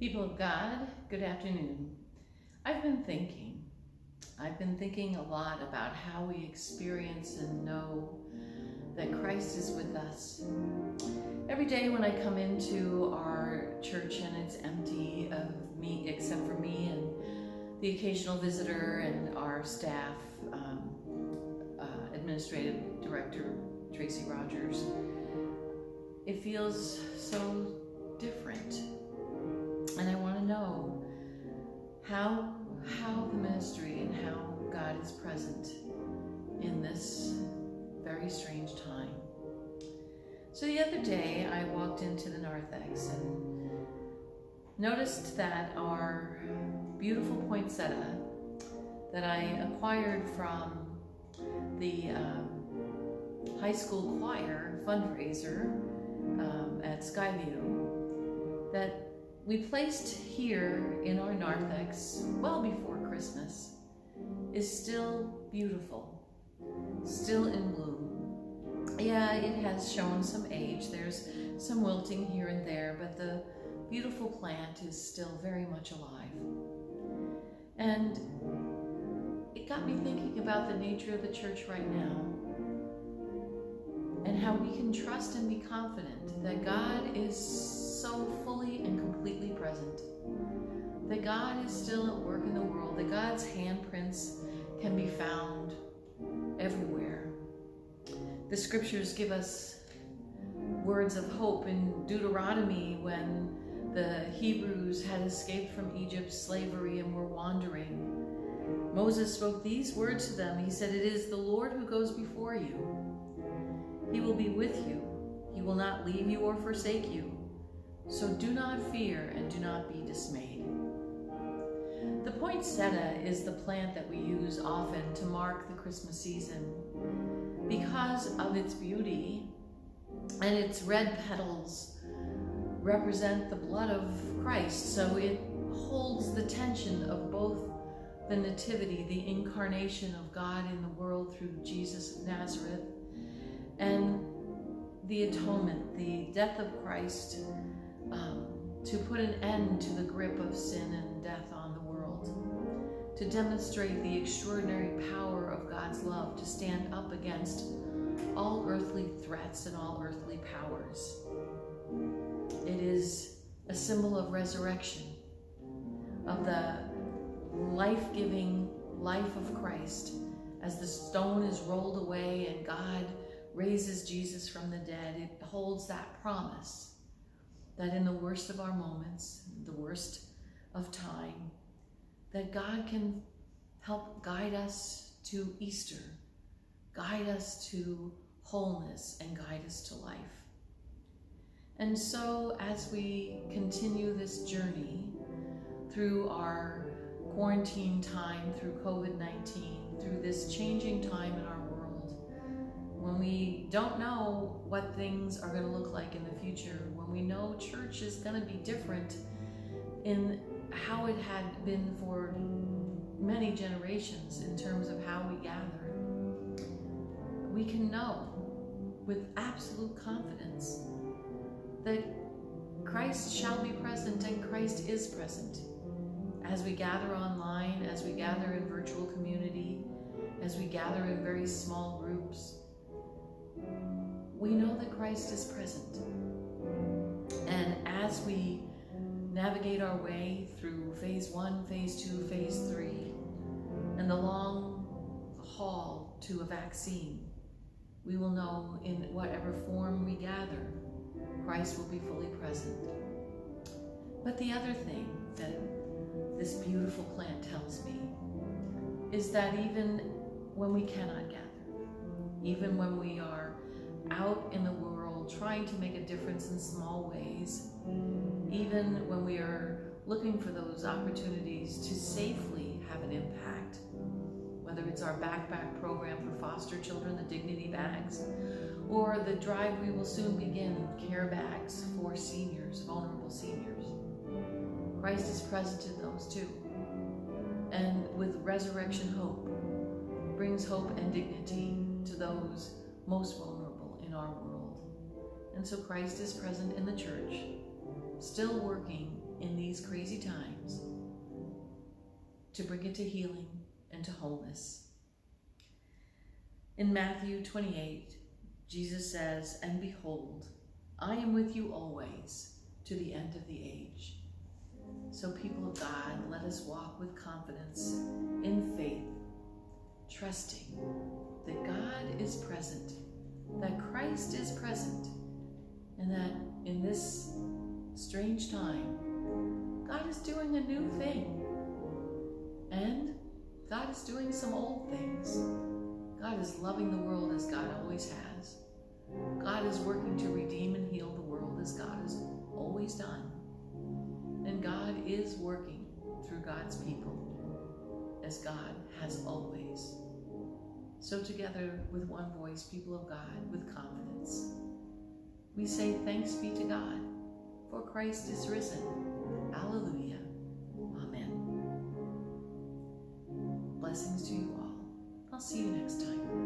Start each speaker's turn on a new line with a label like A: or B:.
A: People of God, good afternoon. I've been thinking a lot about how we experience and know that Christ is with us. Every day when I come into our church and it's empty of me, except for me and the occasional visitor and our staff, Administrative Director Tracy Rogers, it feels so different. And I want to know how the ministry and how God is present in this very strange time. So the other day I walked into the narthex and noticed that our beautiful poinsettia that I acquired from the high school choir fundraiser at Skyview, that we placed here in our narthex well before Christmas, is still beautiful, still in bloom. Yeah, it has shown some age. There's some wilting here and there, but the beautiful plant is still very much alive. And it got me thinking about the nature of the church right now, and how we can trust and be confident that God is so fully and completely present, that God is still at work in the world, that God's handprints can be found everywhere. The scriptures give us words of hope in Deuteronomy when the Hebrews had escaped from Egypt's slavery and were wandering. Moses spoke these words to them. He said, "It is the Lord who goes before you. He will be with you. He will not leave you or forsake you. So do not fear and do not be dismayed." The poinsettia is the plant that we use often to mark the Christmas season because of its beauty, and its red petals represent the blood of Christ. So it holds the tension of both the nativity, the incarnation of God in the world through Jesus of Nazareth, and the atonement, the death of Christ, to put an end to the grip of sin and death on the world, to demonstrate the extraordinary power of God's love, to stand up against all earthly threats and all earthly powers. It is a symbol of resurrection, of the life-giving life of Christ as the stone is rolled away and God raises Jesus from the dead. It holds that promise that in the worst of our moments, the worst of time, that God can help guide us to Easter, guide us to wholeness, and guide us to life. And so as we continue this journey through our quarantine time, through COVID-19, through this changing time in our world, when we don't know what things are going to look like in the future, when we know church is going to be different in how it had been for many generations in terms of how we gather, we can know with absolute confidence that Christ shall be present and Christ is present. As we gather online, as we gather in virtual community, as we gather in very small groups, we know that Christ is present. And as we navigate our way through phase 1, phase 2, phase 3, and the long haul to a vaccine, we will know in whatever form we gather, Christ will be fully present. But the other thing that this beautiful plant tells me is that even when we cannot gather, even when we are out in the world trying to make a difference in small ways, even when we are looking for those opportunities to safely have an impact, whether it's our backpack program for foster children, the dignity bags, or the drive we will soon begin, care bags for seniors, vulnerable seniors. Christ is present in those too. And with resurrection hope, brings hope and dignity to those most vulnerable in our world. And so Christ is present in the church, still working in these crazy times to bring it to healing and to wholeness. In Matthew 28, Jesus says, "And behold, I am with you always to the end of the age." So people of God, let us walk with confidence in faith, trusting that God is present, that Christ is present, and that in this strange time, God is doing a new thing. And God is doing some old things. God is loving the world as God always has. God is working to redeem and heal the world as God has always done. And God is working through God's people as God has always. So together with one voice, people of God, with confidence, we say thanks be to God, for Christ is risen. Alleluia. Amen. Blessings to you all. I'll see you next time.